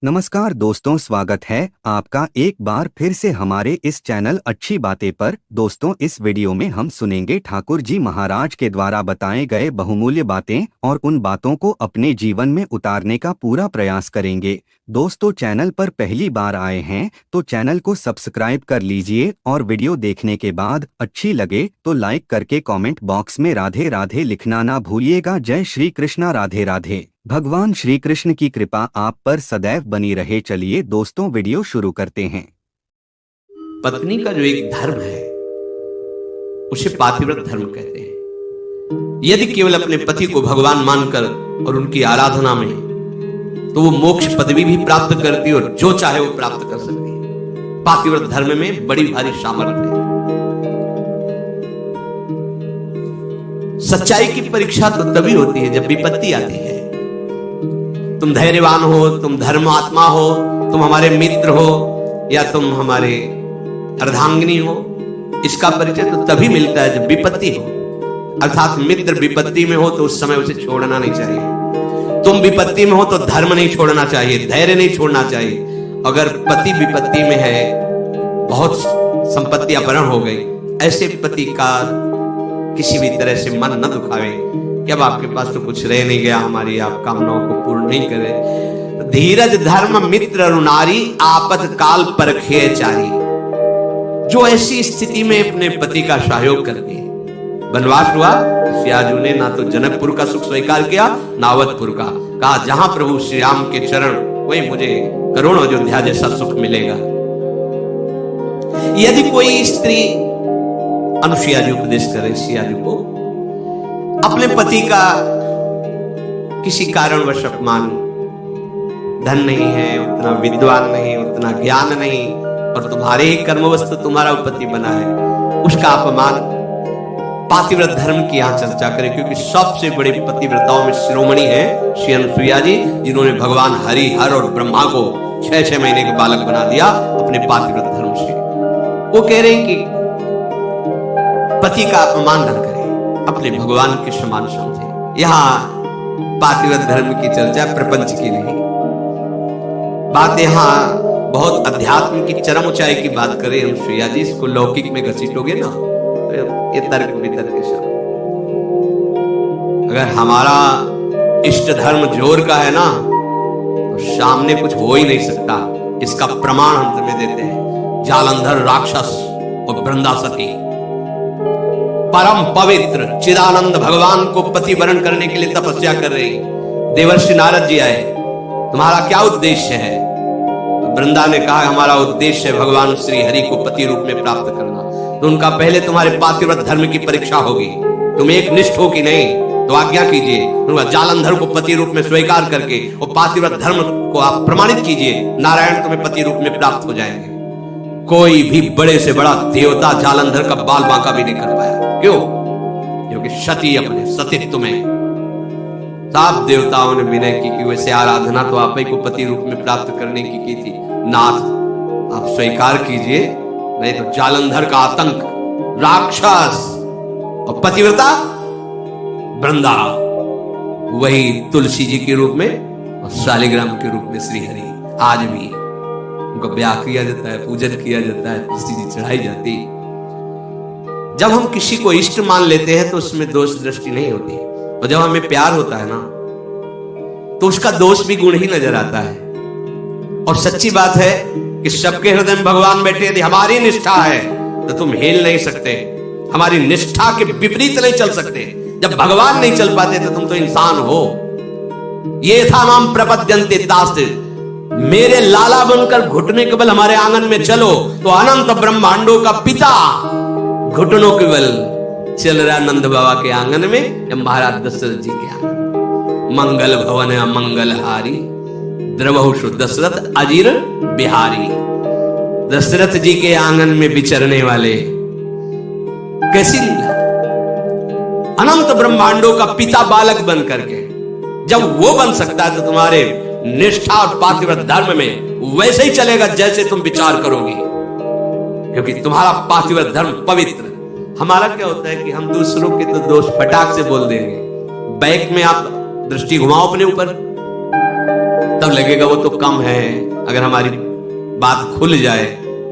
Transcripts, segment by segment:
नमस्कार दोस्तों, स्वागत है आपका एक बार फिर से हमारे इस चैनल अच्छी बातें पर। दोस्तों, इस वीडियो में हम सुनेंगे ठाकुर जी महाराज के द्वारा बताए गए बहुमूल्य बातें और उन बातों को अपने जीवन में उतारने का पूरा प्रयास करेंगे। दोस्तों, चैनल पर पहली बार आए हैं तो चैनल को सब्सक्राइब कर लीजिए और वीडियो देखने के बाद अच्छी लगे तो लाइक करके कमेंट बॉक्स में राधे राधे लिखना ना भूलिएगा। जय श्री कृष्णा, राधे राधे। भगवान श्री कृष्ण की कृपा आप पर सदैव बनी रहे। चलिए दोस्तों, वीडियो शुरू करते हैं। पत्नी का जो एक धर्म है उसे पातिव्रत धर्म कहते हैं। यदि केवल अपने पति को भगवान मानकर और उनकी आराधना में, तो वो मोक्ष पदवी भी प्राप्त करती है और जो चाहे वो प्राप्त कर सकती है। पातिव्रत धर्म में बड़ी भारी सामर्थ्य है। सच्चाई की परीक्षा तो तभी होती है जब विपत्ति आती है। तुम धैर्यवान हो, तुम धर्मात्मा हो, तुम हमारे मित्र हो या तुम हमारे अर्धांगिनी हो, इसका परिचय तो तभी मिलता है जब विपत्ति हो। अर्थात मित्र विपत्ति में हो तो उस समय उसे छोड़ना नहीं चाहिए। तुम विपत्ति में हो तो धर्म नहीं छोड़ना चाहिए, धैर्य नहीं छोड़ना चाहिए। अगर पति विपत्ति में है, बहुत संपत्ति अपहरण हो गई, ऐसे पति का किसी भी तरह से मन न दुखावे कि अब आपके पास तो कुछ रह नहीं गया, हमारी आप कामनाओं को पूर्ण नहीं करे। धीरज धर्म मित्र अरुणारी, आपत काल परखे चारी। जो ऐसी स्थिति में अपने पति का सहयोग करती है। वनवास हुआ, सियाजू ने ना तो जनकपुर का सुख स्वीकार किया ना अवधपुर का। कहा जहां प्रभु श्री राम के चरण, वही मुझे करोड़ों अयोध्या जैसा सुख मिलेगा। यदि कोई स्त्री अनुसुईया जी उपदेश करे सियाजू को, अपने पति का किसी कारणवश अपमान, धन नहीं है, उतना विद्वान नहीं, उतना ज्ञान नहीं, और तुम्हारे ही कर्मवस्तु तुम्हारा पति बना है, उसका अपमान, पातिव्रत धर्म की यहां चर्चा करें। क्योंकि सबसे बड़े पतिव्रताओं में शिरोमणि है श्री अनुसुईया जी, जिन्होंने भगवान हरि हर और ब्रह्मा को 6-6 महीने के बालक बना दिया अपने पातिव्रत धर्म से। वो कह रहे हैं कि पति का अपमान न करें, अपने भगवान के समान समझे। यहां पातिव्रत धर्म की चर्चा प्रपंच की नहीं। बात यहां बहुत अध्यात्म की चरम ऊंचाई की बात करें अनुसुईया जी, इसको लौकिक में घसीटोगे ना तो ये तर्क वितर्क के साथ। अगर हमारा इष्ट धर्म जोर का है ना, तो सामने कुछ हो ही नहीं सकता। इसका प्रमाण हम तुम्हें देते हैं। जालंधर राक्षस और वृंदासती परम पवित्र चिदानंद भगवान को पति वरण करने के लिए तपस्या कर रही। देवर्षि नारद जी आए, तुम्हारा क्या उद्देश्य है? तो वृंदा ने कहा, हमारा उद्देश्य है भगवान श्री हरि को पति रूप में प्राप्त करना। तो उनका पहले तुम्हारे पातिव्रत धर्म की परीक्षा होगी, तुम एक निष्ठ हो कि नहीं, तो आज्ञा कीजिए। उनका जालंधर को पति रूप में स्वीकार करके और पातिव्रत धर्म को आप प्रमाणित कीजिए, नारायण तुम्हें पति रूप में प्राप्त हो जाएंगे। कोई भी बड़े से बड़ा देवता जालंधर का बाल बांका भी नहीं कर पाया। क्यों? क्योंकि सती अपने सतीत्व में सब देवताओं ने विनय की कि वैसे आराधना तो आप ही को पति रूप में प्राप्त करने की थी। नाथ, आप स्वीकार कीजिए, नहीं तो जालंधर का आतंक, राक्षस और पतिव्रता वृंदा, वही तुलसी जी के रूप में और शालिग्राम के रूप में श्री हरि। आज भी उनको ब्याह किया जाता है, पूजन किया जाता है, तुलसी जी चढ़ाई जाती। जब हम किसी को इष्ट मान लेते हैं तो उसमें दोष दृष्टि नहीं होती, और जब हमें प्यार होता है ना, तो उसका दोष भी गुण ही नजर आता है। और सच्ची बात है कि सबके हृदय में भगवान बैठे। यदि हमारी निष्ठा है तो तुम हिल नहीं सकते, हमारी निष्ठा के विपरीत नहीं चल सकते। जब भगवान नहीं चल पाते तो तुम तो इंसान हो। ये था नाम प्रपद्यन्ते तास्ते, मेरे लाला बनकर घुटने के बल हमारे आंगन में चलो, तो अनंत ब्रह्मांडों का पिता घुटनों के बल चल रहा नंद बाबा के आंगन में या महाराज दशरथ जी के आंगन। मंगल भवन अमंगल हारी, द्रवहुषु दशरथ अजीर बिहारी। दशरथ जी के आंगन में विचरने वाले, कैसी लीला! अनंत ब्रह्मांडों का पिता बालक बन करके, जब वो बन सकता है तो तुम्हारे निष्ठा और पातिव्रत धर्म में वैसे ही चलेगा जैसे तुम विचार करोगे, क्योंकि तुम्हारा पातिव्रत धर्म पवित्र। हमारा क्या होता है कि हम दूसरों के तो दोष फटाक से बोल देंगे। बैक में आप दृष्टि घुमाओ अपने ऊपर, तब लगेगा वो तो कम है। अगर हमारी बात खुल जाए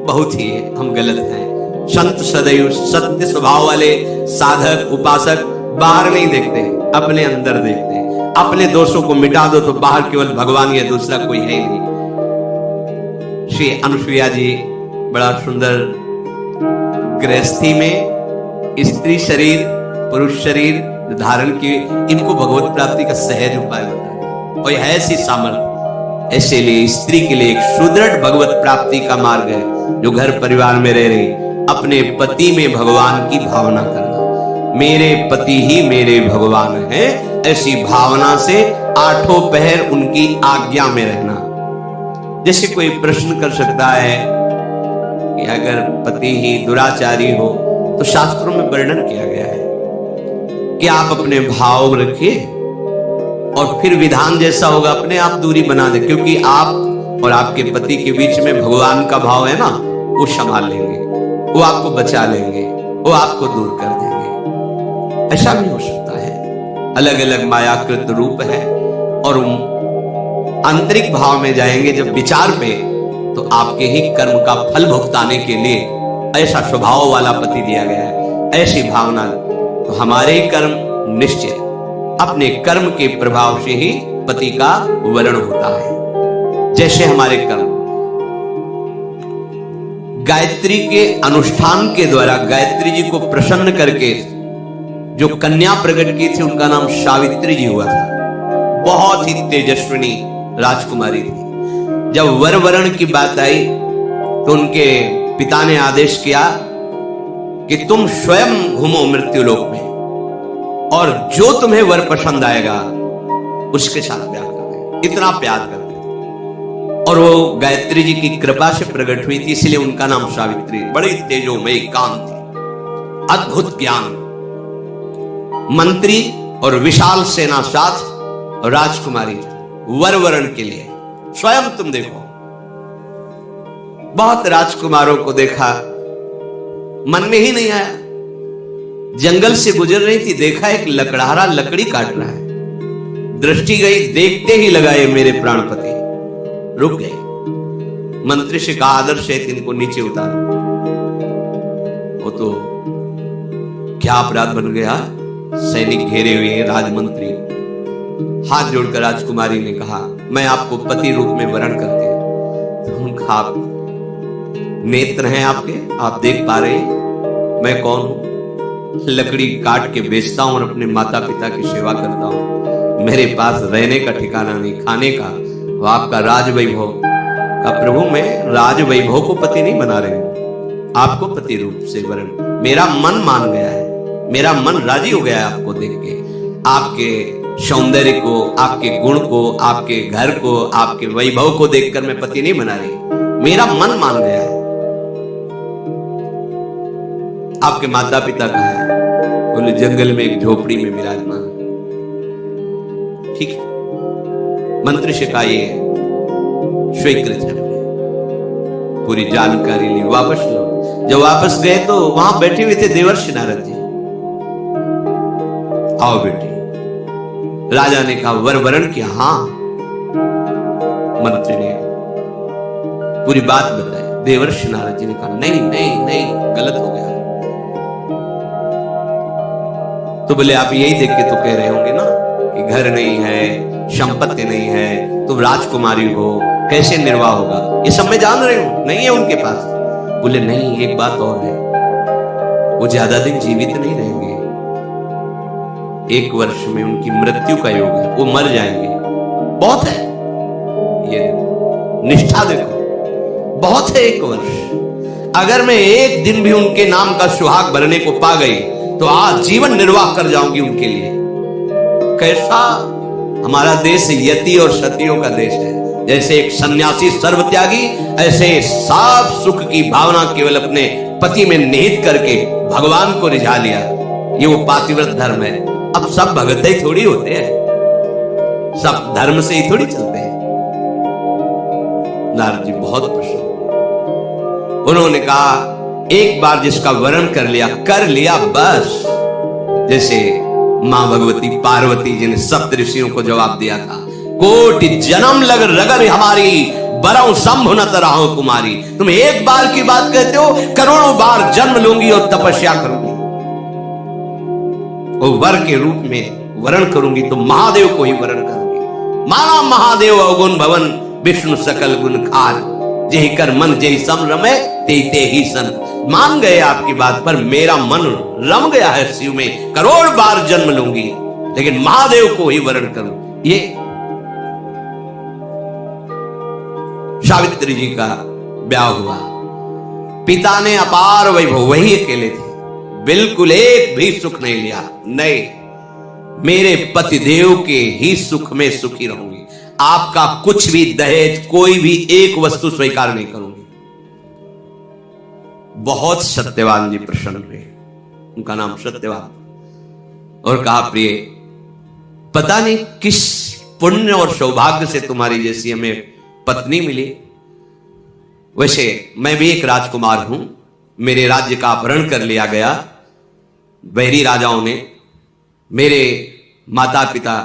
बहुत ही हम गलत हैं। संत सदैव सत्य स्वभाव वाले साधक उपासक बाहर नहीं देखते, अपने अंदर देखते हैं। अपने दोषों को मिटा दो तो बाहर केवल भगवान या दूसरा कोई है ही नहीं। श्री अनुसुईया जी बड़ा सुंदर गृहस्थी में स्त्री शरीर पुरुष शरीर धारण किए, इनको भगवत प्राप्ति का सहज उपाय बताया और यह ऐसी सामर्थ्य। ऐसे लिए स्त्री के लिए एक सुदृढ़ भगवत प्राप्ति का मार्ग है, जो घर परिवार में रह रही अपने पति में भगवान की भावना करना। मेरे पति ही मेरे भगवान हैं, ऐसी भावना से आठों पहर उनकी आज्ञा में रहना। जैसे कोई प्रश्न कर सकता है कि अगर पति ही दुराचारी हो तो शास्त्रों में वर्णन किया गया है कि आप अपने भाव रखिए और फिर विधान जैसा होगा अपने आप दूरी बना दे, क्योंकि आप और आपके पति के बीच में भगवान का भाव है ना, वो संभाल लेंगे, वो आपको बचा लेंगे, वो आपको दूर कर देंगे। ऐसा भी हो सकता है। अलग अलग मायाकृत रूप है और आंतरिक भाव में जाएंगे जब विचार पे, तो आपके ही कर्म का फल भुगताने के लिए ऐसा स्वभाव वाला पति दिया गया है, ऐसी भावना। तो हमारे कर्म निश्चित अपने कर्म के प्रभाव से ही पति का वरण होता है। जैसे हमारे कर्म गायत्री के अनुष्ठान के द्वारा गायत्री जी को प्रसन्न करके जो कन्या प्रकट की थी उनका नाम सावित्री जी हुआ था। बहुत ही तेजस्विनी राजकुमारी थी। जब वर वरण की बात आई तो उनके पिता ने आदेश किया कि तुम स्वयं घूमो मृत्युलोक में और जो तुम्हें वर पसंद आएगा उसके साथ प्यार करते। इतना प्यार करते और वो गायत्री जी की कृपा से प्रकट हुई थी, इसलिए उनका नाम सावित्री। बड़ी तेजोमयी कांति, अद्भुत ज्ञान, मंत्री और विशाल सेना साथ राजकुमारी वर वरण के लिए। स्वयं तुम देखो, बहुत राजकुमारों को देखा, मन में ही नहीं आया। जंगल से गुजर रही थी, देखा एक लकड़हारा लकड़ी काट रहा है। दृष्टि गई, देखते ही लगा ये मेरे प्राणपति। रुक गए। मंत्री से कहा आदर से इनको नीचे उतारो। वो तो क्या अपराध बन गया। सैनिक घेरे हुए राजमंत्री। हाथ जोड़कर राजकुमारी ने कहा मैं आपको पति रूप में वरण करती हूं। तो उनका आप नेत्र हैं आपके, आप देख पा रहे हैं मैं कौन हूं। लकड़ी काट के बेचता हूं और अपने माता पिता की सेवा करता हूं। मेरे पास रहने का ठिकाना नहीं, खाने का। वो आपका राज वैभव का प्रभु, मैं राज वैभव को पति नहीं बना रही हूं, आपको पति रूप से वरण। मेरा मन मान गया है, मेरा मन राजी हो गया है आपको देख के, आपके सौंदर्य को, आपके गुण को, आपके घर को, आपके वैभव को देखकर मैं पति नहीं बना रही, मेरा मन मान गया है। आपके माता पिता कहाँ है? बोले जंगल में एक झोपड़ी में विराजमान। ठीक है, मंत्री से कहा ये स्वीकृत है, पूरी जानकारी ली, वापस लो। जब वापस गए तो वहां बैठे हुए थे देवर्षि नारद जी। आओ बेटी। राजा ने कहा वर वरण किया? हाँ। मंत्री ने पूरी बात बताई। देवर्षि नारद जी ने कहा नहीं नहीं नहीं, गलत हो गया। तो बोले आप यही देख के तो कह रहे होंगे ना कि घर नहीं है, संपत्ति नहीं है, तुम राजकुमारी हो, कैसे निर्वाह होगा? ये सब मैं जान रही हूं, नहीं है उनके पास। बोले नहीं, एक बात और है, वो ज्यादा दिन जीवित नहीं रहेंगे। 1 वर्ष में उनकी मृत्यु का योग है, वो मर जाएंगे। बहुत है, ये निष्ठा देखो, बहुत है 1 वर्ष। अगर मैं एक दिन भी उनके नाम का सुहाग भरने को पा गई तो आज जीवन निर्वाह कर जाऊंगी उनके लिए। कैसा हमारा देश यति और सतियों का देश है। जैसे एक सन्यासी सर्वत्यागी, ऐसे साफ सुख की भावना केवल अपने पति में निहित करके भगवान को रिझा लिया। ये वो पातिव्रत धर्म है। अब सब भगत ही थोड़ी होते हैं, सब धर्म से ही थोड़ी चलते हैं। नारद जी बहुत प्रसन्न। उन्होंने कहा एक बार जिसका वरण कर लिया बस। जैसे मां भगवती पार्वती जी ने सप्त ऋषियों को जवाब दिया था कोटि जन्म लग रगर हमारी, बरऊ शंभु न तराहो कुमारी। तुम एक बार की बात कहते हो, करोड़ों बार जन्म लूंगी और तपस्या करूंगी, और वर के रूप में वरण करूंगी तो महादेव को ही वरण करूंगी। माना महादेव अवगुण भवन, विष्णु सकल गुण खार, जेहि कर मन जेहि सम रमे ते ही सन। मान गए आपकी बात पर, मेरा मन रम गया है शिव में, करोड़ बार जन्म लूंगी लेकिन महादेव को ही वरण करूं। ये सावित्री जी का ब्याह हुआ, पिता ने अपार वैभव, वही अकेले थे, बिल्कुल एक भी सुख नहीं लिया। नहीं, मेरे पतिदेव के ही सुख में सुखी रहूंगी, आपका कुछ भी दहेज, कोई भी एक वस्तु स्वीकार नहीं करूंगी। बहुत सत्यवान जी प्रसन्न हुए, उनका नाम सत्यवान, और कहा प्रिय, पता नहीं किस पुण्य और सौभाग्य से तुम्हारी जैसी हमें पत्नी मिली। वैसे मैं भी एक राजकुमार हूं, मेरे राज्य का अपहरण कर लिया गया बैरी राजाओं ने। मेरे माता पिता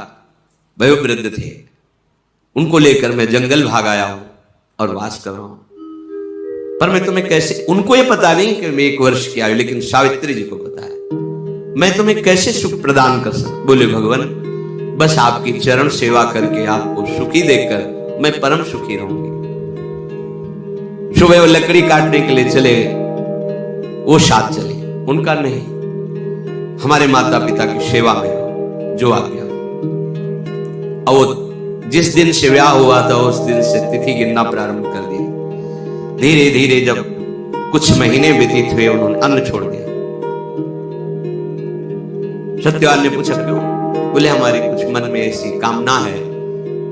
वयोवृद्ध थे, उनको लेकर मैं जंगल भाग आया हूं और वास कर रहा हूं। पर मैं तुम्हें कैसे, उनको ये पता नहीं कि मैं 1 वर्ष की आयु, लेकिन सावित्री जी को पता है, मैं तुम्हें कैसे सुख प्रदान कर सकता। बोले भगवान, बस आपकी चरण सेवा करके आपको सुखी देखकर मैं परम सुखी रहूंगी। सुबह वो लकड़ी काटने के लिए चले, वो साथ चले, उनका नहीं, हमारे माता पिता की सेवा में जो आ गया। और वो जिस दिन से ब्याह हुआ था उस दिन से तिथि गिनना प्रारंभ कर दी। धीरे धीरे जब कुछ महीने व्यतीत हुए, उन्होंने अन्न छोड़ दिया। सत्यवान ने पूछा क्यों? बोले हमारी कुछ मन में ऐसी कामना है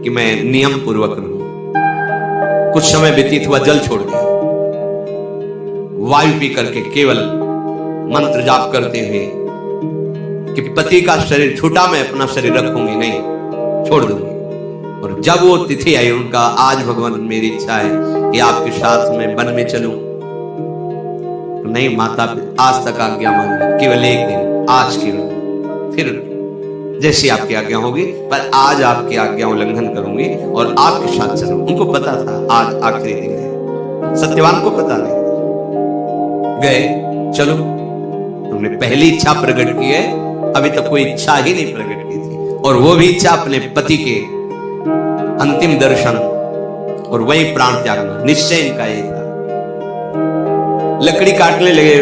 कि मैं नियम पूर्वक रहूं। कुछ समय व्यतीत हुआ, जल छोड़ दिया, वायु पी करके केवल मंत्र जाप करते हुए कि पति का शरीर छूटा, मैं अपना शरीर रखूंगी नहीं, छोड़ दूंगी। और जब वो तिथि आई उनका, आज भगवान मेरी इच्छा है कि आपके साथ मैं वन में चलूं। नहीं माता, आज तक आज्ञा मांगी, केवल एक दिन, आज केवल, फिर जैसी आपकी आज्ञा होगी, पर आज आपकी आज्ञा उल्लंघन करूंगी और आपके साथ चलूंगी। उनको पता था आज आखिरी दिन है, सत्यवान को पता नहीं। गए, चलो, तुमने पहली इच्छा प्रकट की है, अभी तक कोई इच्छा ही नहीं प्रकट की थी, और वो भी इच्छा अपने पति के अंतिम दर्शन और वही प्राण त्यागना, निश्चय इनका ये था। लकड़ी काटने लगे,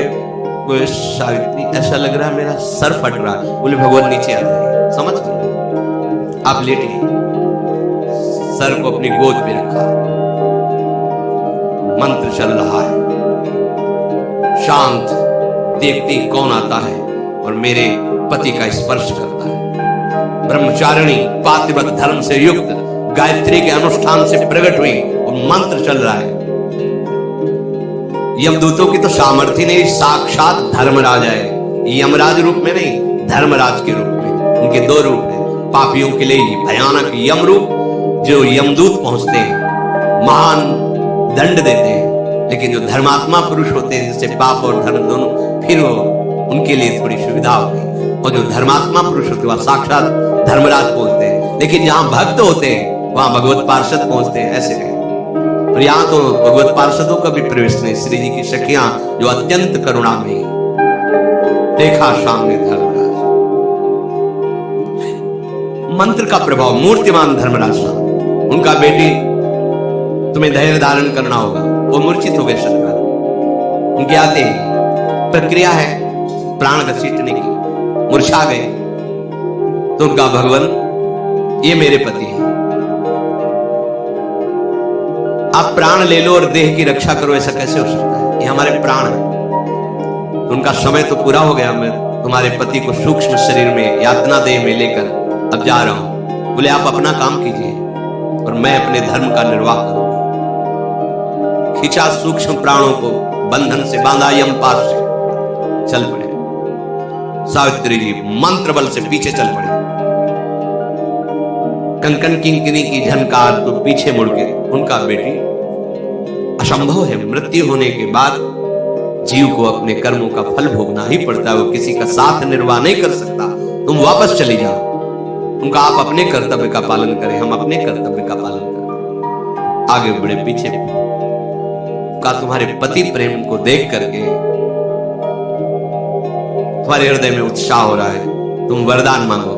सावित्री ऐसा लग रहा है मेरा सर फट रहा है। बोले भगवान नीचे आ जाइए, समझ गए, आप लेटिए। सर को अपनी गोद पे रखा, मंत्र चल रहा है, शांत, देखती कौन आता है और मेरे पति का स्पर्श करता है। ब्रह्मचारिणी पातिव्रत धर्म से युक्त गायत्री के अनुष्ठान से प्रकट हुई और मंत्र चल रहा है। यमदूतों की तो सामर्थ्य नहीं, साक्षात धर्मराज है, यमराज रूप में नहीं, धर्मराज के रूप में। उनके 2 रूप हैं, पापियों के लिए भयानक यम रूप, जो यमदूत पहुंचते हैं, महान दंड देते हैं, लेकिन जो धर्मात्मा पुरुष होते हैं, जिससे पाप और धर्म दोनों, फिर वो उनके लिए थोड़ी सुविधा होती, और जो धर्मात्मा पुरुष होते हैं वह साक्षात धर्मराज पहुंचते हैं। लेकिन जहां भक्त होते हैं वहां भगवत पार्षद पहुंचते हैं, ऐसे है। और यहां तो भगवत पार्षदों का भी प्रवेश नहीं। श्री जी की सखियां जो अत्यंत करुणामयी, देखा सामने धर्मराज, मंत्र का प्रभाव, मूर्तिमान धर्मराज, उनका बेटी, तुम्हें धैर्य धारण करना होगा। वो मूर्छित हो गए सरकार, उनके आते ही प्रक्रिया है प्राण घसीटने की, मूर्छा गए। तो उनका भगवान, ये मेरे पति है, आप प्राण ले लो और देह की रक्षा करो, ऐसा कैसे हो सकता है? ये हमारे प्राण है। उनका समय तो पूरा हो गया, मैं तुम्हारे पति को सूक्ष्म शरीर में यातना देह में लेकर अब जा रहा हूं। बोले आप अपना काम कीजिए और मैं अपने धर्म का निर्वाह करूंगा। खींचा सूक्ष्म प्राणों को, बंधन से बांधा, यमपाश से चल पड़े। सावित्री जी मंत्र बल से पीछे चल पड़े। कंकन किंकिनी की झनकार तो पीछे मुड़ के, उनका बेटी, असंभव है, मृत्यु होने के बाद जीव को अपने कर्मों का फल भोगना ही पड़ता है, वो किसी का साथ निर्वाह नहीं कर सकता। तुम वापस चली जाओ। उनका आप अपने कर्तव्य का पालन करें, हम अपने कर्तव्य का पालन करें। आगे बढ़े, पीछे का तुम्हारे पति प्रेम को देख करके तुम्हारे हृदय में उत्साह हो रहा है, तुम वरदान मांगो।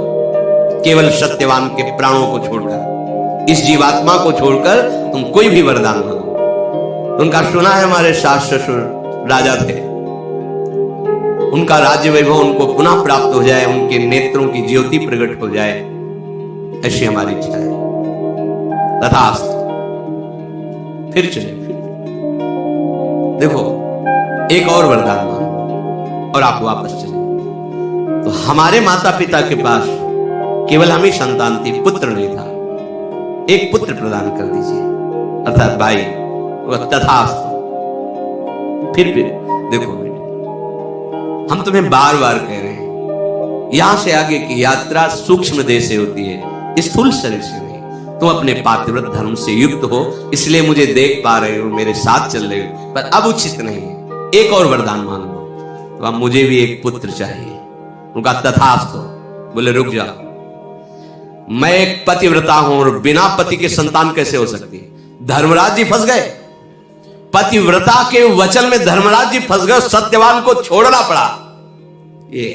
केवल सत्यवान के प्राणों को छोड़कर, इस जीवात्मा को छोड़कर तुम कोई भी वरदान मांगो। उनका सुना है हमारे सास ससुर राजा थे, उनका राज्य वैभव उनको पुनः प्राप्त हो जाए, उनके नेत्रों की ज्योति प्रकट हो जाए, ऐसी हमारी इच्छा है। तथास्तु। फिर चले, देखो एक और वरदान मांगो और आप वापस चले। तो हमारे माता पिता के पास केवल हम ही संतान थी, पुत्र नहीं था। एक पुत्र प्रदान कर दीजिए, अर्थात भाई। तथास्तु। फिर देखो बेटे, हम तुम्हें बार बार कह रहे हैं, यहां से आगे की यात्रा सूक्ष्म देह से होती है, स्थूल शरीर से नहीं। तुम अपने पातिव्रत धर्म से युक्त हो, इसलिए मुझे देख पा रहे हो, मेरे साथ चल रहे हो, पर अब उचित नहीं है। एक और वरदान मांग लो। तो अब मुझे भी एक पुत्र चाहिए। उनका तथास्तु। बोले रुक जाओ, मैं एक पतिव्रता हूं और बिना पति के संतान कैसे हो सकती है? धर्मराज जी फंस गए, पतिव्रता के वचन में धर्मराज जी फंस गए, सत्यवान को छोड़ना पड़ा। ये